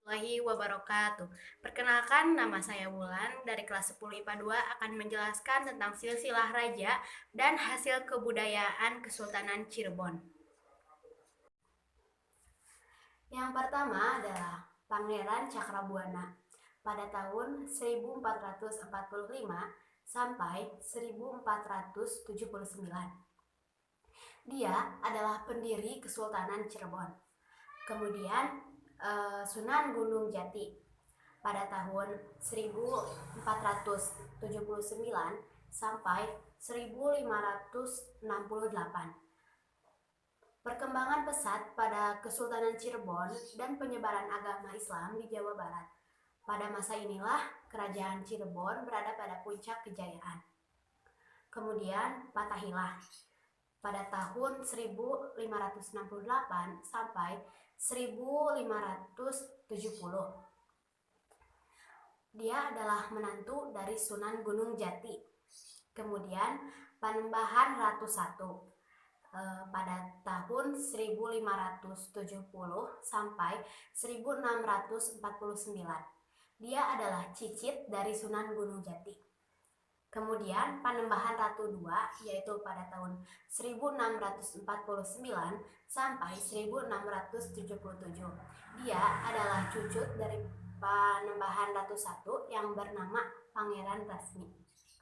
Warahmatullahi wabarakatuh. Perkenalkan, nama saya Wulan dari kelas 10 IPA 2 akan menjelaskan tentang silsilah raja dan hasil kebudayaan Kesultanan Cirebon. Yang pertama adalah Pangeran Cakrabuana pada tahun 1445 sampai 1479. Dia adalah pendiri Kesultanan Cirebon. Kemudian Sunan Gunung Jati pada tahun 1479 sampai 1568. Perkembangan pesat pada Kesultanan Cirebon dan penyebaran agama Islam di Jawa Barat. Pada masa inilah kerajaan Cirebon berada pada puncak kejayaan. Kemudian Fathahilah pada tahun 1568 sampai 1570. Dia adalah menantu dari Sunan Gunung Jati. Kemudian Panembahan Ratu I pada tahun 1570 sampai 1649. Dia adalah cicit dari Sunan Gunung Jati. Kemudian Panembahan Ratu II yaitu pada tahun 1649 sampai 1677. Dia adalah cucut dari Panembahan Ratu I yang bernama Pangeran Rasmi.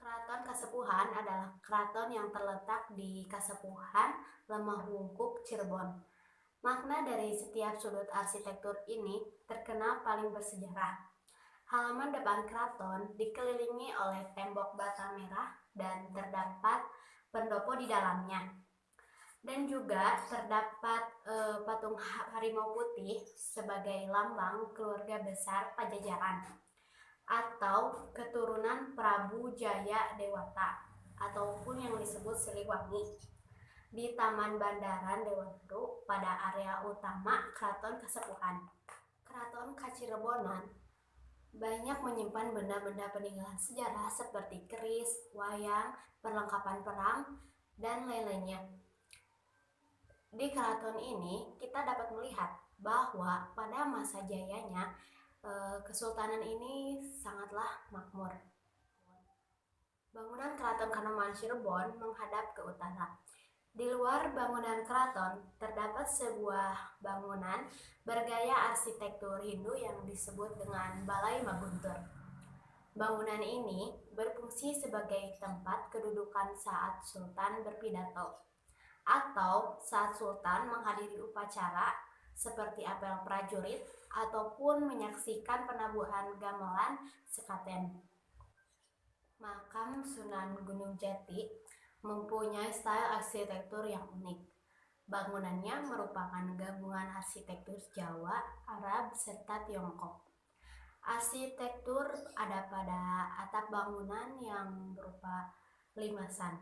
Keraton Kasepuhan adalah keraton yang terletak di Kasepuhan, Lemah Wungkuk, Cirebon. Makna dari setiap sudut arsitektur ini terkenal paling bersejarah. Halaman depan keraton dikelilingi oleh tembok bata merah dan terdapat pendopo di dalamnya. Dan juga terdapat patung harimau putih sebagai lambang keluarga besar Pajajaran atau keturunan Prabu Jaya Dewata ataupun yang disebut Siliwangi di Taman Bandaran Dewaru pada area utama Keraton Kasepuhan. Keraton Kacirebonan banyak menyimpan benda-benda peninggalan sejarah seperti keris, wayang, perlengkapan perang, dan lain-lainnya. Di keraton ini kita dapat melihat bahwa pada masa jayanya Kesultanan ini sangatlah makmur. Bangunan Keraton Kanoman Cirebon menghadap ke utara. Di luar bangunan keraton terdapat sebuah bangunan bergaya arsitektur Hindu yang disebut dengan Balai Maguntur. Bangunan ini berfungsi sebagai tempat kedudukan saat Sultan berpidato atau saat Sultan menghadiri upacara seperti apel prajurit ataupun menyaksikan penabuhan gamelan sekaten. Makam Sunan Gunung Jati mempunyai style arsitektur yang unik. Bangunannya merupakan gabungan arsitektur Jawa, Arab, serta Tiongkok. Arsitektur ada pada atap bangunan yang berupa limasan.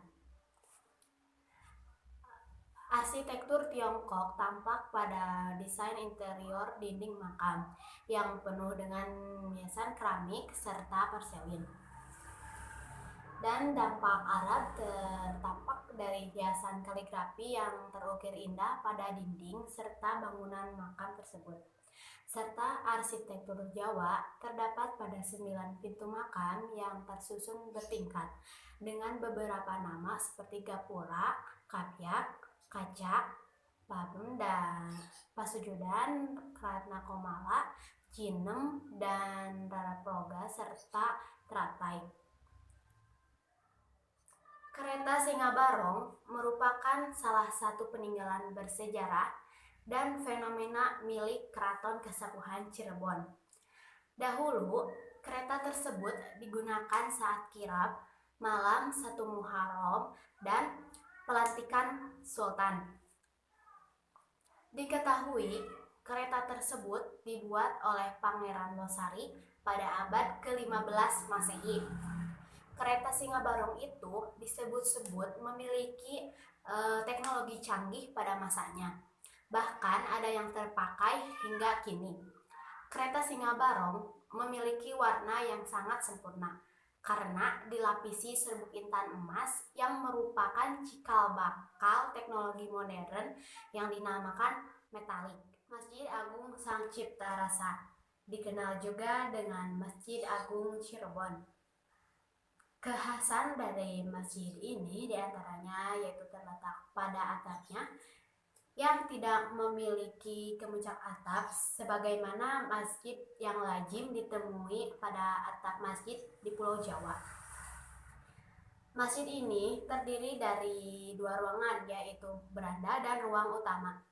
Arsitektur Tiongkok tampak pada desain interior dinding makam yang penuh dengan hiasan keramik serta porselin. Dan dampak Arab tertampak dari hiasan kaligrafi yang terukir indah pada dinding serta bangunan makam tersebut. Serta arsitektur Jawa terdapat pada 9 pintu makam yang tersusun bertingkat dengan beberapa nama seperti gapura, kapyak, kaca, pabem, dan pasujudan, ratna komala, cinem, dan raraproga serta teratai. Kereta Singabarong merupakan salah satu peninggalan bersejarah dan fenomena milik Keraton Kasepuhan Cirebon. Dahulu, kereta tersebut digunakan saat kirab, malam 1 Muharram, dan pelantikan Sultan. Diketahui, kereta tersebut dibuat oleh Pangeran Losari pada abad ke-15 Masehi. Kereta Singabarong itu disebut-sebut memiliki teknologi canggih pada masanya. Bahkan ada yang terpakai hingga kini. Kereta Singabarong memiliki warna yang sangat sempurna karena dilapisi serbuk intan emas yang merupakan cikal bakal teknologi modern yang dinamakan metalik. Masjid Agung Sang Cipta Rasa dikenal juga dengan Masjid Agung Cirebon. Kekhasan dari masjid ini diantaranya yaitu terletak pada atapnya yang tidak memiliki kemuncak atap sebagaimana masjid yang lazim ditemui pada atap masjid di Pulau Jawa. Masjid ini terdiri dari dua ruangan, yaitu beranda dan ruang utama.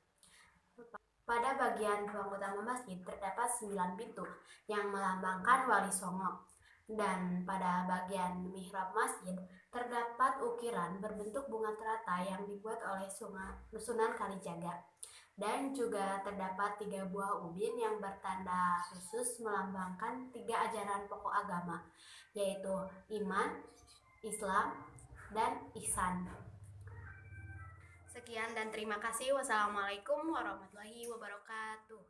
Pada bagian ruang utama masjid terdapat 9 pintu yang melambangkan Wali Songo. Dan pada bagian mihrab masjid terdapat ukiran berbentuk bunga teratai yang dibuat oleh Sunan Kalijaga. Dan juga terdapat 3 buah ubin yang bertanda khusus melambangkan 3 ajaran pokok agama, yaitu iman, Islam, dan ihsan. Sekian dan terima kasih. Wassalamualaikum warahmatullahi wabarakatuh.